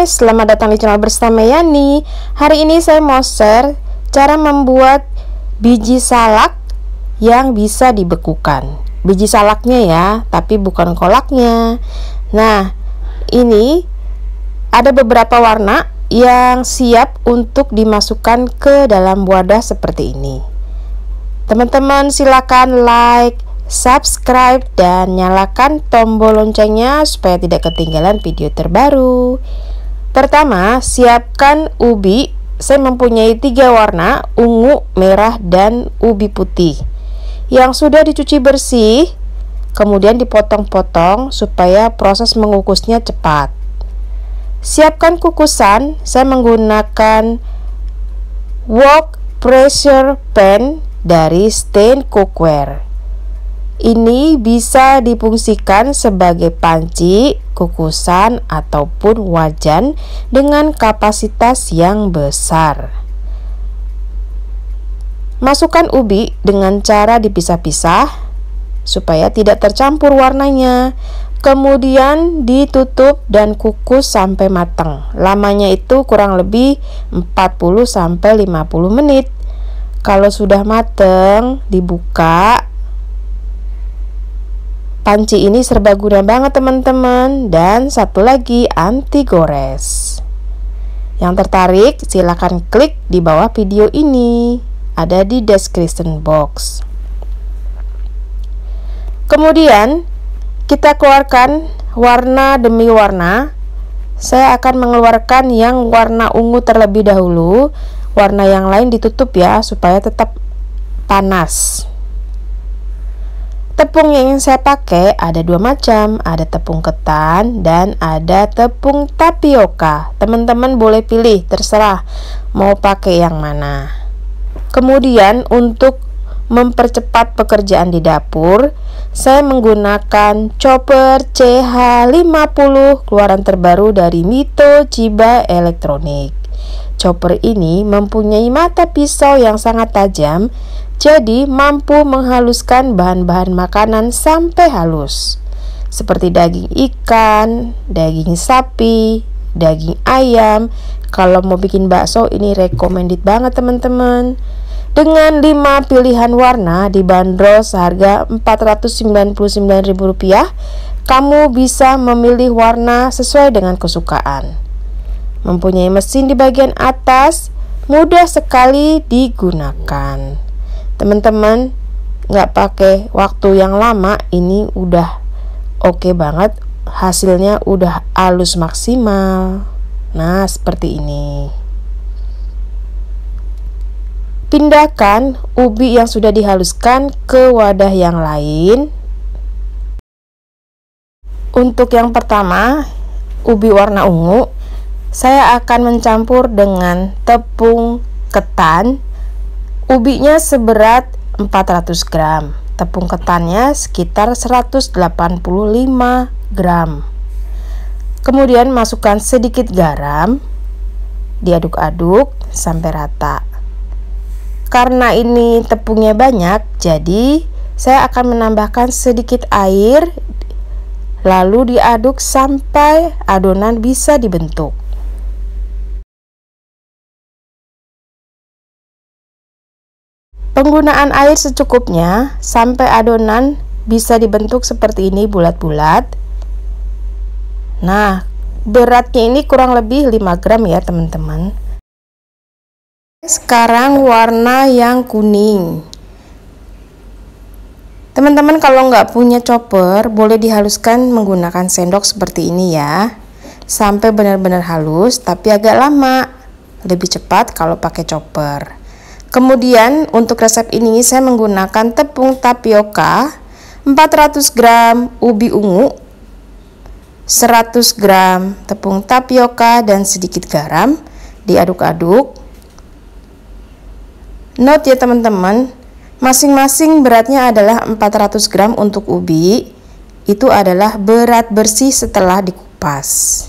guys, selamat datang di channel bersama Yani. Hari ini saya mau share cara membuat biji salak yang bisa dibekukan. Biji salaknya ya, tapi bukan kolaknya. Nah, ini ada beberapa warna yang siap untuk dimasukkan ke dalam wadah seperti ini. Teman-teman silakan like, subscribe, dan nyalakan tombol loncengnya supaya tidak ketinggalan video terbaru. Pertama, siapkan ubi. Saya mempunyai 3 warna, ungu, merah, dan ubi putih yang sudah dicuci bersih, kemudian dipotong-potong supaya proses mengukusnya cepat. Siapkan kukusan. Saya menggunakan wok pressure pan dari Stain Cookware. Ini bisa difungsikan sebagai panci, kukusan, ataupun wajan dengan kapasitas yang besar. Masukkan ubi dengan cara dipisah-pisah supaya tidak tercampur warnanya. Kemudian ditutup dan kukus sampai matang. Lamanya itu kurang lebih 40-50 menit. Kalau sudah matang, dibuka. Panci ini serbaguna banget teman-teman. Dan satu lagi, anti gores. Yang tertarik silahkan klik di bawah video ini, ada di description box. Kemudian kita keluarkan warna demi warna. Saya akan mengeluarkan yang warna ungu terlebih dahulu. Warna yang lain ditutup ya, supaya tetap panas. Tepung yang saya pakai ada 2 macam, ada tepung ketan dan ada tepung tapioka. Teman-teman boleh pilih, terserah mau pakai yang mana. Kemudian untuk mempercepat pekerjaan di dapur, saya menggunakan chopper CH50 keluaran terbaru dari Mito Chiba Elektronik. Chopper ini mempunyai mata pisau yang sangat tajam, jadi mampu menghaluskan bahan-bahan makanan sampai halus, seperti daging ikan, daging sapi, daging ayam. Kalau mau bikin bakso ini recommended banget teman-teman. Dengan 5 pilihan warna dibanderol seharga Rp499.000, kamu bisa memilih warna sesuai dengan kesukaan. Mempunyai mesin di bagian atas, mudah sekali digunakan. Teman-teman nggak pakai waktu yang lama, ini udah oke banget, hasilnya udah halus maksimal. Nah, seperti ini. Pindahkan ubi yang sudah dihaluskan ke wadah yang lain. Untuk yang pertama, ubi warna ungu, saya akan mencampur dengan tepung ketan. Ubinya seberat 400 gram, tepung ketannya sekitar 185 gram. Kemudian masukkan sedikit garam, diaduk-aduk sampai rata. Karena ini tepungnya banyak, jadi saya akan menambahkan sedikit air, lalu diaduk sampai adonan bisa dibentuk. Penggunaan air secukupnya sampai adonan bisa dibentuk seperti ini, bulat-bulat. Nah, beratnya ini kurang lebih 5 gram ya teman-teman. Sekarang warna yang kuning. Teman-teman kalau nggak punya chopper, boleh dihaluskan menggunakan sendok seperti ini ya, sampai benar-benar halus, tapi agak lama. Lebih cepat kalau pakai chopper. Kemudian untuk resep ini saya menggunakan tepung tapioka 400 gram, ubi ungu 100 gram, tepung tapioka, dan sedikit garam. Diaduk-aduk. Note ya teman-teman, masing-masing beratnya adalah 400 gram untuk ubi. Itu adalah berat bersih setelah dikupas.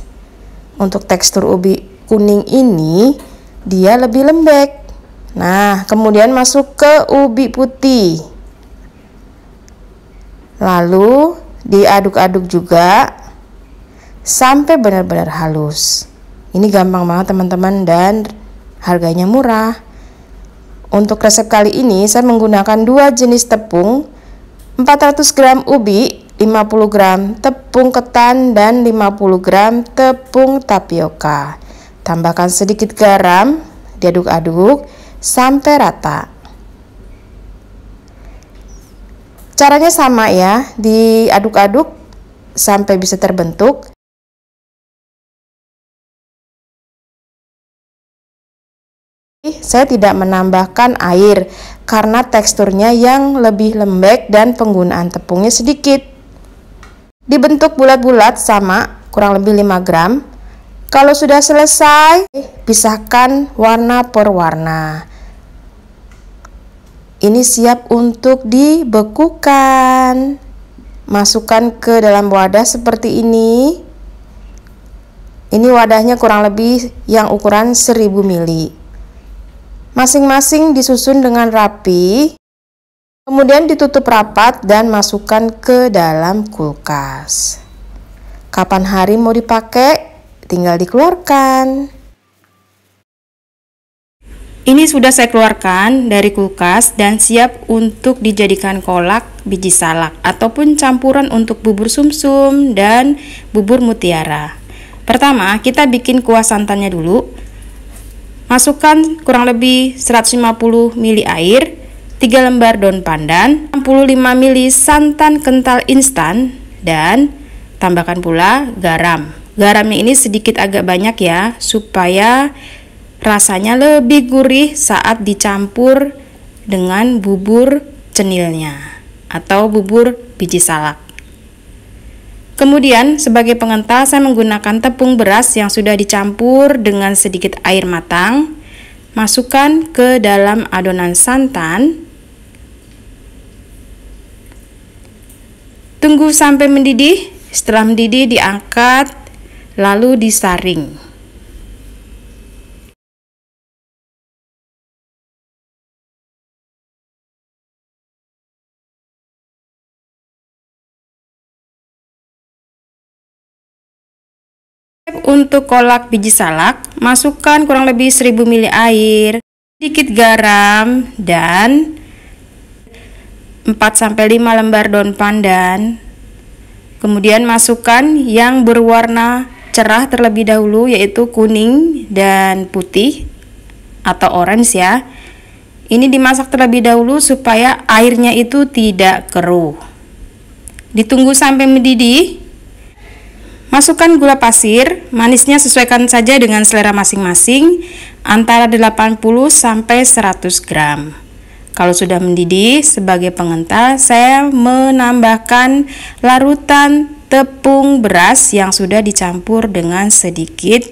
Untuk tekstur ubi kuning ini dia lebih lembek. Nah, kemudian masuk ke ubi putih. Lalu diaduk-aduk juga sampai benar-benar halus. Ini gampang banget teman-teman dan harganya murah. Untuk resep kali ini saya menggunakan 2 jenis tepung, 400 gram ubi, 50 gram tepung ketan, dan 50 gram tepung tapioka. Tambahkan sedikit garam, diaduk-aduk sampai rata. Caranya sama ya, diaduk-aduk sampai bisa terbentuk. Saya tidak menambahkan air karena teksturnya yang lebih lembek dan penggunaan tepungnya sedikit. Dibentuk bulat-bulat sama, kurang lebih 5 gram. Kalau sudah selesai, pisahkan warna per warna. Ini siap untuk dibekukan. Masukkan ke dalam wadah seperti ini. Ini wadahnya kurang lebih yang ukuran 1000 ml. Masing-masing disusun dengan rapi, kemudian ditutup rapat dan masukkan ke dalam kulkas. Kapan hari mau dipakai, tinggal dikeluarkan. Ini sudah saya keluarkan dari kulkas dan siap untuk dijadikan kolak biji salak ataupun campuran untuk bubur sumsum dan bubur mutiara. Pertama, kita bikin kuah santannya dulu. Masukkan kurang lebih 150 ml air, 3 lembar daun pandan, 65 ml santan kental instan, dan tambahkan pula garam. Garamnya ini sedikit agak banyak ya, supaya rasanya lebih gurih saat dicampur dengan bubur cenilnya atau bubur biji salak. Kemudian sebagai pengental saya menggunakan tepung beras yang sudah dicampur dengan sedikit air matang. Masukkan ke dalam adonan santan. Tunggu sampai mendidih. Setelah mendidih diangkat lalu disaring. Untuk kolak biji salak, masukkan kurang lebih 1000 ml air, sedikit garam, dan 4-5 lembar daun pandan. Kemudian masukkan yang berwarna cerah terlebih dahulu, yaitu kuning dan putih atau orange ya. Ini dimasak terlebih dahulu supaya airnya itu tidak keruh. Ditunggu sampai mendidih. Masukkan gula pasir, manisnya sesuaikan saja dengan selera masing-masing, antara 80 sampai 100 gram. Kalau sudah mendidih, sebagai pengental saya menambahkan larutan tepung beras yang sudah dicampur dengan sedikit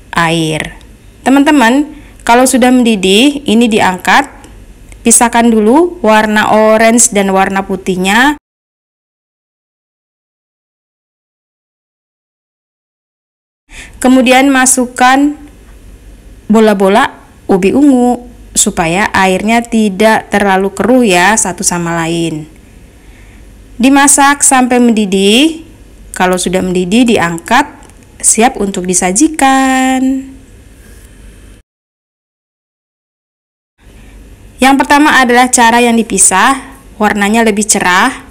air. Teman-teman, kalau sudah mendidih, ini diangkat, pisahkan dulu warna orange dan warna putihnya. Kemudian masukkan bola-bola ubi ungu supaya airnya tidak terlalu keruh ya satu sama lain. Dimasak sampai mendidih. Kalau sudah mendidih diangkat, siap untuk disajikan. Yang pertama adalah cara yang dipisah, warnanya lebih cerah.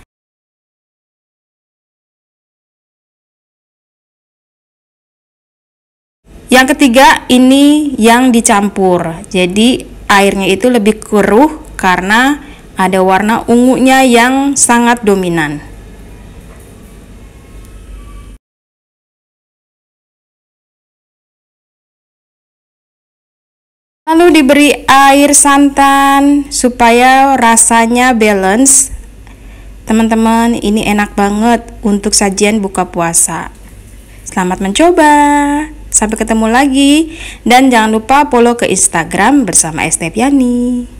Yang ketiga ini yang dicampur, jadi airnya itu lebih keruh karena ada warna ungunya yang sangat dominan. Lalu diberi air santan supaya rasanya balance. Teman-teman, ini enak banget untuk sajian buka puasa. Selamat mencoba. Sampai ketemu lagi, dan jangan lupa follow ke Instagram bersama Estepiani.